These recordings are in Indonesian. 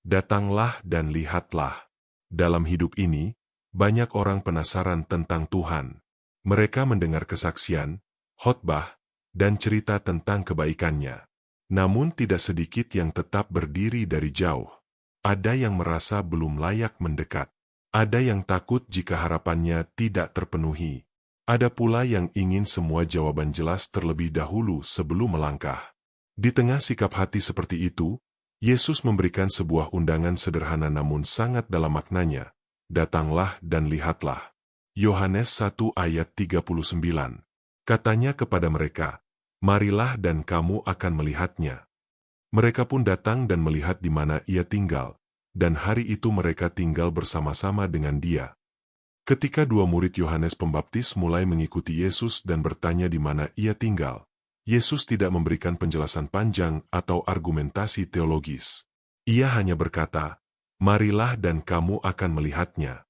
Datanglah dan lihatlah. Dalam hidup ini, banyak orang penasaran tentang Tuhan. Mereka mendengar kesaksian, khotbah, dan cerita tentang kebaikannya. Namun tidak sedikit yang tetap berdiri dari jauh. Ada yang merasa belum layak mendekat. Ada yang takut jika harapannya tidak terpenuhi. Ada pula yang ingin semua jawaban jelas terlebih dahulu sebelum melangkah. Di tengah sikap hati seperti itu, Yesus memberikan sebuah undangan sederhana namun sangat dalam maknanya. Datanglah dan lihatlah. Yohanes 1 ayat 39. Katanya kepada mereka, marilah dan kamu akan melihatnya. Mereka pun datang dan melihat di mana ia tinggal, dan hari itu mereka tinggal bersama-sama dengan dia. Ketika dua murid Yohanes Pembaptis mulai mengikuti Yesus dan bertanya di mana ia tinggal, Yesus tidak memberikan penjelasan panjang atau argumentasi teologis. Ia hanya berkata, marilah dan kamu akan melihatnya.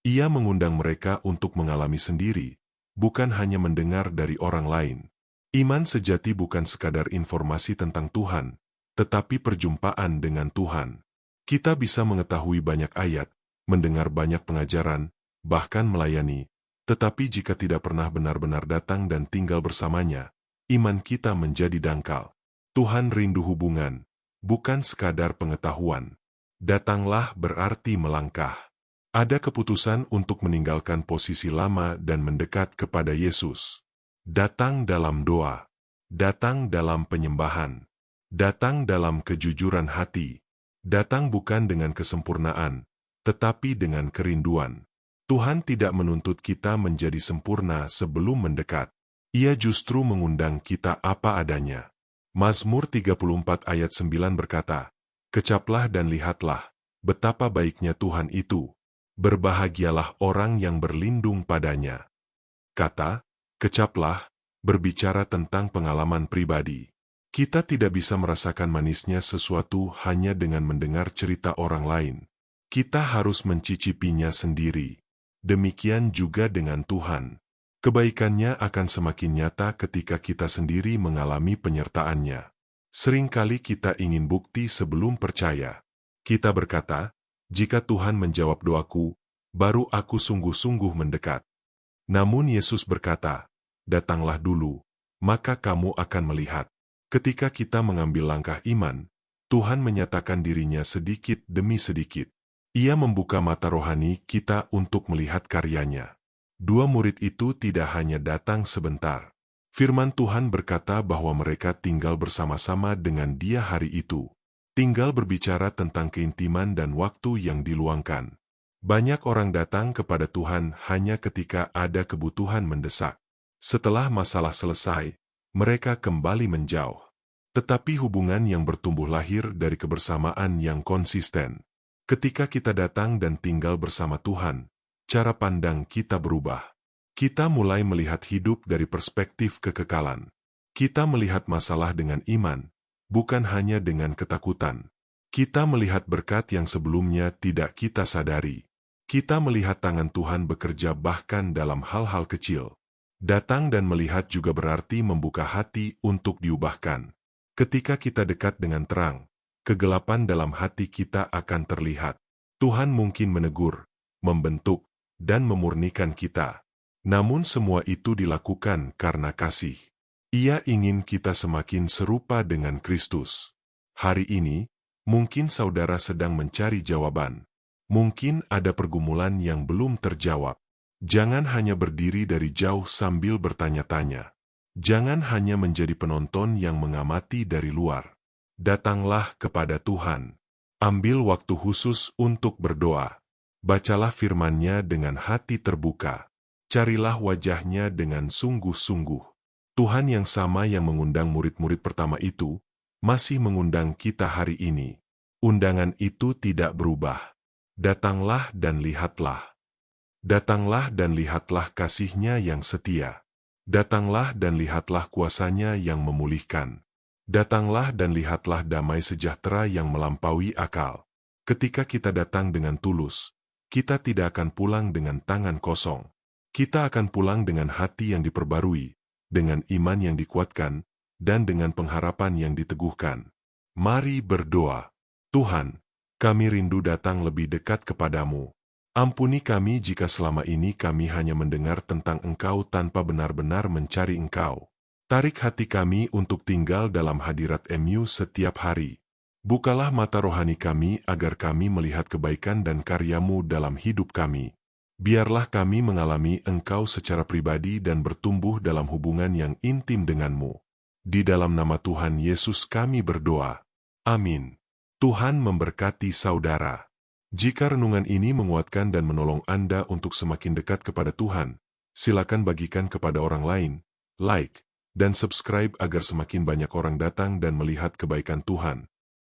Ia mengundang mereka untuk mengalami sendiri, bukan hanya mendengar dari orang lain. Iman sejati bukan sekadar informasi tentang Tuhan, tetapi perjumpaan dengan Tuhan. Kita bisa mengetahui banyak ayat, mendengar banyak pengajaran, bahkan melayani, tetapi jika tidak pernah benar-benar datang dan tinggal bersamanya, iman kita menjadi dangkal. Tuhan rindu hubungan, bukan sekadar pengetahuan. Datanglah berarti melangkah. Ada keputusan untuk meninggalkan posisi lama dan mendekat kepada Yesus. Datang dalam doa, datang dalam penyembahan, datang dalam kejujuran hati, datang bukan dengan kesempurnaan, tetapi dengan kerinduan. Tuhan tidak menuntut kita menjadi sempurna sebelum mendekat. Ia justru mengundang kita apa adanya. Mazmur 34 ayat 9 berkata, kecaplah dan lihatlah, betapa baiknya Tuhan itu. Berbahagialah orang yang berlindung padanya. Kata, kecaplah, berbicara tentang pengalaman pribadi. Kita tidak bisa merasakan manisnya sesuatu hanya dengan mendengar cerita orang lain. Kita harus mencicipinya sendiri. Demikian juga dengan Tuhan. Kebaikannya akan semakin nyata ketika kita sendiri mengalami penyertaannya. Seringkali kita ingin bukti sebelum percaya. Kita berkata, jika Tuhan menjawab doaku, baru aku sungguh-sungguh mendekat. Namun Yesus berkata, datanglah dulu, maka kamu akan melihat. Ketika kita mengambil langkah iman, Tuhan menyatakan dirinya sedikit demi sedikit. Ia membuka mata rohani kita untuk melihat karyanya. Dua murid itu tidak hanya datang sebentar. Firman Tuhan berkata bahwa mereka tinggal bersama-sama dengan Dia hari itu. Tinggal berbicara tentang keintiman dan waktu yang diluangkan. Banyak orang datang kepada Tuhan hanya ketika ada kebutuhan mendesak. Setelah masalah selesai, mereka kembali menjauh. Tetapi hubungan yang bertumbuh lahir dari kebersamaan yang konsisten. Ketika kita datang dan tinggal bersama Tuhan, cara pandang kita berubah. Kita mulai melihat hidup dari perspektif kekekalan. Kita melihat masalah dengan iman, bukan hanya dengan ketakutan. Kita melihat berkat yang sebelumnya tidak kita sadari. Kita melihat tangan Tuhan bekerja bahkan dalam hal-hal kecil. Datang dan melihat juga berarti membuka hati untuk diubahkan. Ketika kita dekat dengan terang, kegelapan dalam hati kita akan terlihat. Tuhan mungkin menegur, membentuk, dan memurnikan kita. Namun semua itu dilakukan karena kasih. Ia ingin kita semakin serupa dengan Kristus. Hari ini, mungkin saudara sedang mencari jawaban. Mungkin ada pergumulan yang belum terjawab. Jangan hanya berdiri dari jauh sambil bertanya-tanya. Jangan hanya menjadi penonton yang mengamati dari luar. Datanglah kepada Tuhan. Ambil waktu khusus untuk berdoa. Bacalah firman-Nya dengan hati terbuka. Carilah wajah-Nya dengan sungguh-sungguh. Tuhan yang sama yang mengundang murid-murid pertama itu, masih mengundang kita hari ini. Undangan itu tidak berubah. Datanglah dan lihatlah. Datanglah dan lihatlah kasih-Nya yang setia. Datanglah dan lihatlah kuasa-Nya yang memulihkan. Datanglah dan lihatlah damai sejahtera yang melampaui akal. Ketika kita datang dengan tulus, kita tidak akan pulang dengan tangan kosong. Kita akan pulang dengan hati yang diperbarui, dengan iman yang dikuatkan, dan dengan pengharapan yang diteguhkan. Mari berdoa. Tuhan, Kami rindu datang lebih dekat kepadamu. Ampuni kami jika selama ini kami hanya mendengar tentang Engkau tanpa benar-benar mencari Engkau. Tarik hati kami untuk tinggal dalam hadirat-Mu setiap hari. Bukalah mata rohani kami agar kami melihat kebaikan dan karya-Mu dalam hidup kami. Biarlah kami mengalami Engkau secara pribadi dan bertumbuh dalam hubungan yang intim denganmu. Di dalam nama Tuhan Yesus kami berdoa. Amin. Tuhan memberkati saudara. Jika renungan ini menguatkan dan menolong Anda untuk semakin dekat kepada Tuhan, silakan bagikan kepada orang lain, like, dan subscribe agar semakin banyak orang datang dan melihat kebaikan Tuhan.